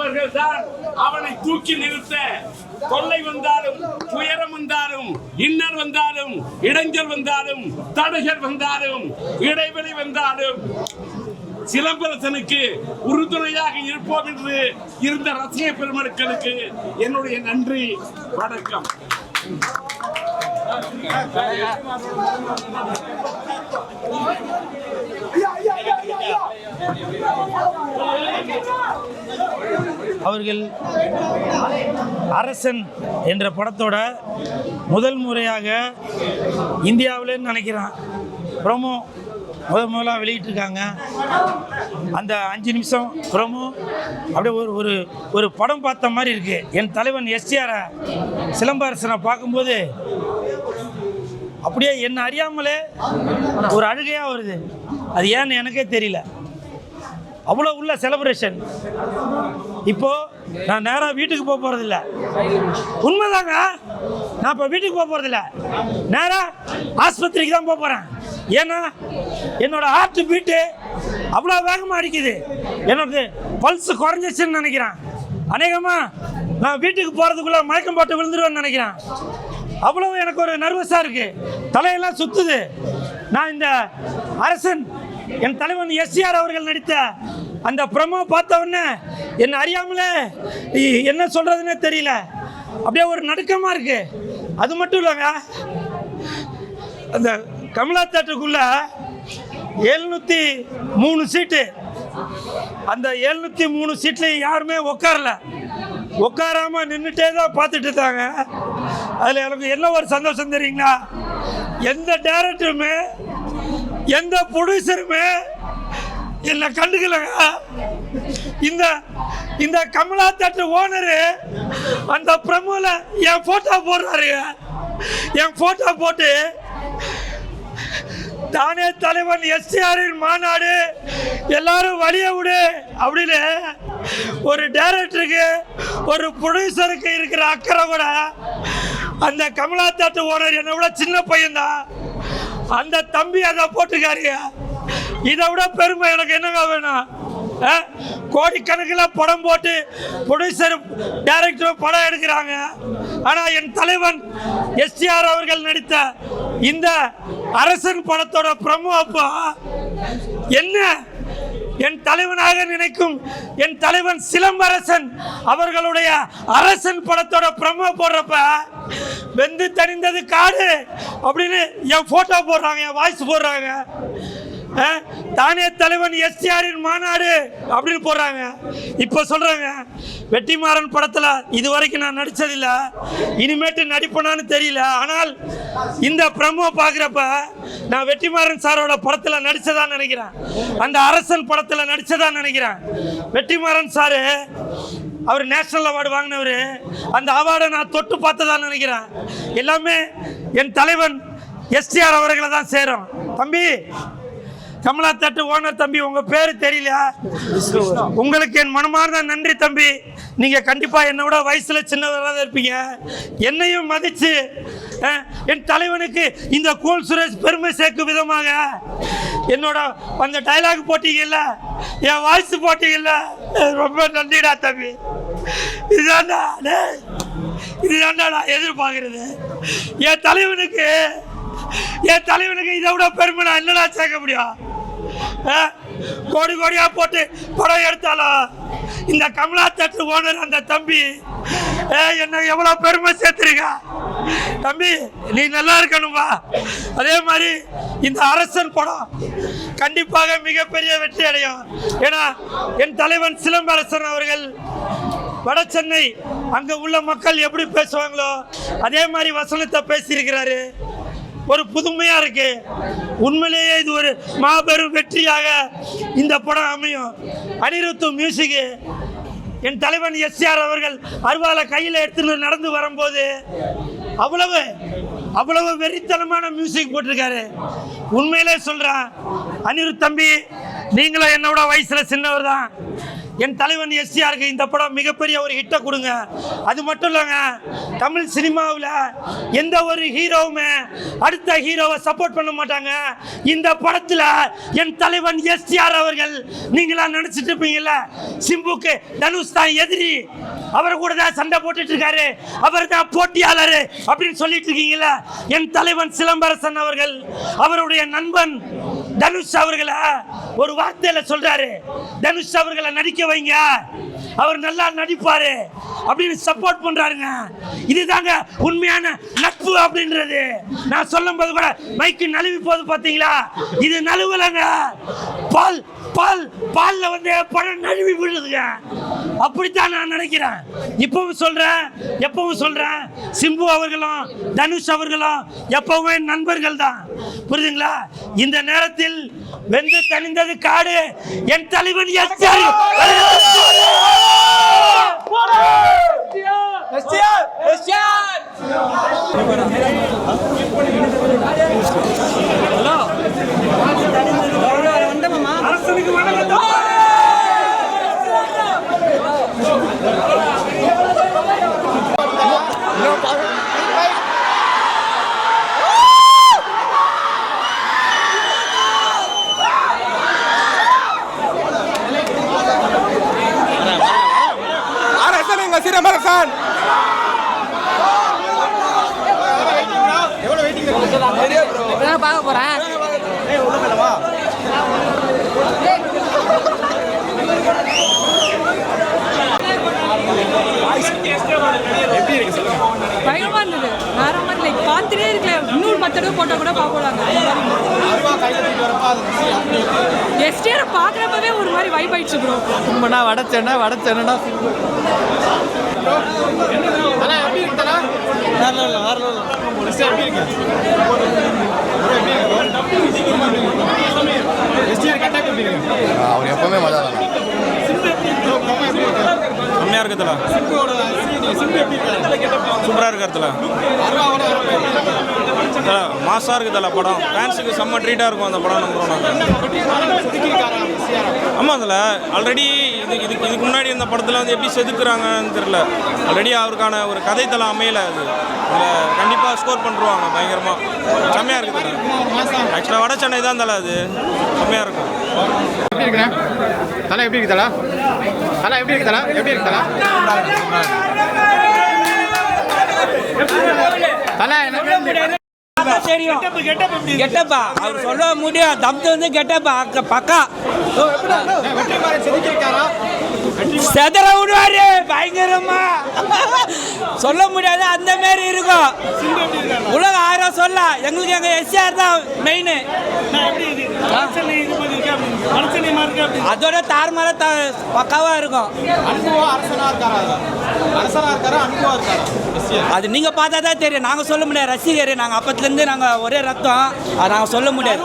அவர்கள்தான் அவனை தூக்கி நிறுத்த கொள்ளை வந்தாலும், துயரம் வந்தாலும், இன்னல் வந்தாலும், இடைஞ்சல் வந்தாலும், தடைகள் வந்தாலும், இடைவெளி வந்தாலும் சிலம்பரசனுக்கு உறுதுணையாக இருப்போம் என்று இருந்த ரசிக பெருமக்களுக்கு என்னுடைய நன்றி, வணக்கம். அவர்கள் அரசன் என்ற படத்தோட முதல் முறையாக இந்தியாவிலேன்னு நினைக்கிறான் ப்ரோமோ முதலாக வெளியிட்டிருக்காங்க. அந்த 5 நிமிஷம் ப்ரோமோ அப்படியே ஒரு ஒரு படம் பார்த்த மாதிரி இருக்குது. என் தலைவன் எஸ்டிஆரை சிலம்பரசனை பார்க்கும்போது அப்படியே என்னை அறியாமலே ஒரு அழுகையாக வருது. அது ஏன்னு எனக்கே தெரியல. அவ்வளோ உள்ள செலிப்ரேஷன். இப்போது நான் நேராக வீட்டுக்கு போக போகிறதில்ல. உண்மைதாங்க, நான் இப்போ வீட்டுக்கு போக போகிறதில்ல, நேராக ஆஸ்பத்திரிக்கு தான் போக போகிறேன். ஏன்னா என்னோடய ஹார்ட் பீட்டு அவ்வளோ வேகமாக அடிக்குது. எனக்கு பல்ஸ் குறைஞ்சிச்சுன்னு நினைக்கிறேன். அநேகமாக நான் வீட்டுக்கு போகிறதுக்குள்ளே மயக்கம் போட்டு விழுந்துருவேன்னு நினைக்கிறேன். அவ்வளோ எனக்கு ஒரு நர்வஸாக இருக்குது, தலையெல்லாம் சுற்றுது. நான் இந்த அரசன் என் தலைவன் எஸ்டிஆர் அவர்கள் நடித்த அந்த ப்ரோமோ பார்த்த உடனே என்னை அறியாமலே என்ன சொல்கிறதுன்னே தெரியல. அப்படியே ஒரு நடுக்கமாக இருக்குது. அது மட்டும் இல்லைங்க, அந்த கமலா தேட்டருக்குள்ள 703 சீட்டு. அந்த 703 சீட்லையும் யாருமே உட்காராமல் நின்றுட்டே தான் பார்த்துட்டு இருந்தாங்க. அதில் எனக்கு என்ன ஒரு சந்தோஷம் தெரியுங்களா, எந்த டைரக்டருமே எந்த ப்ரொடியூசருமே என்னை கண்டுக்கலங்க. இந்த கமலா தேட்டர் ஓனரு அந்த ப்ரோமோல என் ஃபோட்டோ போடுறாரு. என் ஃபோட்டோ போட்டு தானே தலைவன் எஸ்டிஆரின் மாநாடு, எல்லாரும் வழிய விடு அப்படின்னு ஒரு டைரக்டருக்கு ஒரு ப்ரொடியூசருக்கு இருக்கிற அக்கறை கூட அந்த கமலா தேட்டர் ஓனர் என்னை விட சின்ன பையன்தான். அந்த தம்பி அதை போட்டுக்காருங்க. இதை விட பெருமை எனக்கு என்னங்க வேணும்? கோடிக்கணக்கில் படம் போட்டு ப்ரொடியூசர் டைரக்டரும் படம் எடுக்கிறாங்க. ஆனால் என் தலைவன் எஸ்டிஆர் அவர்கள் நடித்த இந்த அரசன் படத்தோட ப்ரோமோ அப்போ என்ன என் தலைவனாக நினைக்கும் என் தலைவன் சிலம்பரசன் அவர்களுடைய அரசன் படத்தோட ப்ரோமோ போடுறப்ப வெந்து தணிந்தது காடு அப்படின்னு என் ஃபோட்டோ போடுறாங்க, என் வாய்ஸ் போடுறாங்க. தானே தலைவன் எஸ்டிஆரின் மாநாடு அப்படின்னு போடுறாங்க. இப்போ சொல்கிறாங்க வெற்றிமாறன் படத்தில் இது வரைக்கும் நான் நடித்ததில்லை, இனிமேட்டு நடிப்பேனான்னு தெரியல. ஆனால் இந்த ப்ரோமோ பார்க்குறப்ப நான் வெற்றிமாறன் சாரோட படத்தில் நடித்ததான் நினைக்கிறேன். அந்த அரசன் படத்தில் நடித்ததான் நினைக்கிறேன். வெற்றிமாறன் சாரு அவர் நேஷனல் அவார்டு வாங்கினவர். அந்த அவார்டை நான் தொட்டு பார்த்ததான் நினைக்கிறேன். எல்லாமே என் தலைவன் எஸ்டிஆர் அவர்களை தான் சேரும். தம்பி கமலா தேட்டர் ஓனர் தம்பி, உங்கள் பேர் தெரியல. உங்களுக்கு என் மனமார்ந்த நன்றி தம்பி. நீங்கள் கண்டிப்பாக என்னை விட வயசில் சின்னவராக தான் இருப்பீங்க. என்னையும் மதித்து என் தலைவனுக்கு இந்த கூல் சுரேஷ் பெருமை சேர்க்கும் விதமாக என்னோட அந்த டைலாக் போட்டீங்கல்ல, என் வாய்ஸ் போட்டீங்கல்ல, ரொம்ப நன்றிடா தம்பி. இதுதான்டா நான் எதிர்பார்க்கறது. என் தலைவனுக்கு இதை விட பெருமை நான் என்னடா சேர்க்க முடியும்? கோடி கோடியா போட்டு படம் எடுத்தாலும் இந்த கமலா தேட்டர் ஓனர் அந்த தம்பி என்ன எவ்வளவு பெருமை சேர்த்திருக்க. தம்பி நீ நல்லா இருக்கணும்பா. அதே மாதிரி இந்த அரசன் படம் கண்டிப்பாக மிகப்பெரிய வெற்றி அடையும். ஏன்னா என் தலைவன் சிலம்பரசன் அவர்கள் வட சென்னை அங்கே உள்ள மக்கள் எப்படி பேசுவாங்களோ அதே மாதிரி வசனத்தை பேசியிருக்கிறாரு. ஒரு புதுமையாக இருக்கு. உண்மையிலேயே இது ஒரு மாபெரும் வெற்றியாக இந்த படம் அமையும். அனிருத் மியூசிக்கு என் தலைவன் எஸ்டிஆர் அவர்கள் அருவாலை கையில் எடுத்துன்னு நடந்து வரும்போது அவ்வளவு வெறித்தனமான மியூசிக் போட்டிருக்காரு. உண்மையிலே சொல்கிறேன் அனிருத் தம்பி, நீங்களும் என்னோட வயசில் சின்னவர் தான். என் தலைவன் எஸ்டிஆருக்கு இந்த படம் மிகப்பெரிய ஒரு ஹிட்டை கொடுங்க. அது மட்டும் இல்லைங்க, தமிழ் சினிமாவில் எந்த ஒரு ஹீரோவுமே அடுத்த ஹீரோவை சப்போர்ட் பண்ண மாட்டாங்க. இந்த படத்தில் என் தலைவன் எஸ்டிஆர் அவர்கள், நீங்களா நினைச்சிட்டு இருப்பீங்கல்ல சிம்புக்கு தனுஷ் தான் எதிரி, அவர் கூட தான் சண்டை போட்டுட்டு இருக்காரு, அவர் தான் போட்டியாளர் அப்படின்னு சொல்லிட்டு இருக்கீங்கல்ல. என் தலைவன் சிலம்பரசன் அவர்கள் அவருடைய நண்பன் தனுஷ் அவர்களை ஒரு வார்த்தையில சொல்றாரு, தனுஷ் அவர்களை நடிக்க வைங்க, அவர் நல்லா நடிப்பாரு அப்படின்னு சப்போர்ட் பண்றாருங்க. இதுதாங்க உண்மையான நட்பு அப்படின்றது. நான் சொல்லும் போது கூட மைக்கு நழுவி போது பாத்தீங்களா, இது நழுவலங்க, பால் பால் பால்ல வந்து படம் நழுவி விழுதுங்க. அப்படித்தான் நான் நினைக்கிறேன். எப்பவும் சொல்றேன் சிம்பு அவர்களும் தனுஷ் அவர்களும் எப்பவுமே நண்பர்கள் தான், புரியுதுங்களா? இந்த நேரத்தில் வெந்து தணிந்தது காடு, என் தலைவன் எஸ்டிஆர். அரசனுக்கு வணக்கம். சிலம்பரசன் பார்க்க போறேன். பயங்கரமா இருந்தது. வேற மாதிரி லைக் பார்த்துட்டே இருக்கல, இன்னொரு 10 தடவை போட்டா கூட பார்க்கலாங்க. எஸ்டிஆர் பார்க்குறப்பவே ஒரு மாதிரி வைப் ஆயிடுச்சு ப்ரோ. சும்மனா வடச்சென்னை அவர் எப்பவுமே மஜா தான். செம்மையாக இருக்குதுல, சூப்பராக இருக்கிறதுல, மாசாக இருக்குதுல படம். ஃபேன்ஸுக்கு செம்ம ட்ரீட்டாக இருக்கும் அந்த படம். ஆமாம், அதில் ஆல்ரெடி இதுக்கு முன்னாடி இந்த படத்தில் வந்து எப்படி செதுக்குறாங்கன்னு தெரியல. ஆல்ரெடி அவருக்கான ஒரு கதைத்தளம் அமையலை. அது அதில் கண்டிப்பாக ஸ்கோர் பண்ணுருவாங்க பயங்கரமாக. செம்மையாக இருக்குது. ஆக்சுவலாக வட சென்னை தான் தலை, அது செம்மையாக இருக்கும். எப்படி இருக்கிறேன் தலை? எப்படி இருக்கு தலை? தலை எப்படி இருக்கு தலை? எப்படி இருக்கு தலை? தலை என்ன கெட்டப்பா அவர் சொல்ல முடியும். தம்து வந்து கெட்டப்பா பக்கா செதற விடுவாரு பயங்கரமா. சொல்ல முடியாது, அந்த மாதிரி இருக்கும். உலகம் 1000 சொல்லலாம், எங்களுக்கு எங்க எஸ்ஆர் தான் மெயின். அதோட தார்மார பக்காவா இருக்கும். அது நீங்க பார்த்தா தான் தெரியும், நாங்க சொல்ல முடியாது. ரசிகர் நாங்க, அப்பத்துல இருந்து நாங்க ஒரே ரத்தம், அது நாங்க சொல்ல முடியாது.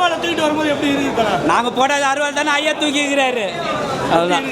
நாங்க போடாத அறுவாள் தானே ஐயா தூக்கிக்கிறாரு, அதுதான்.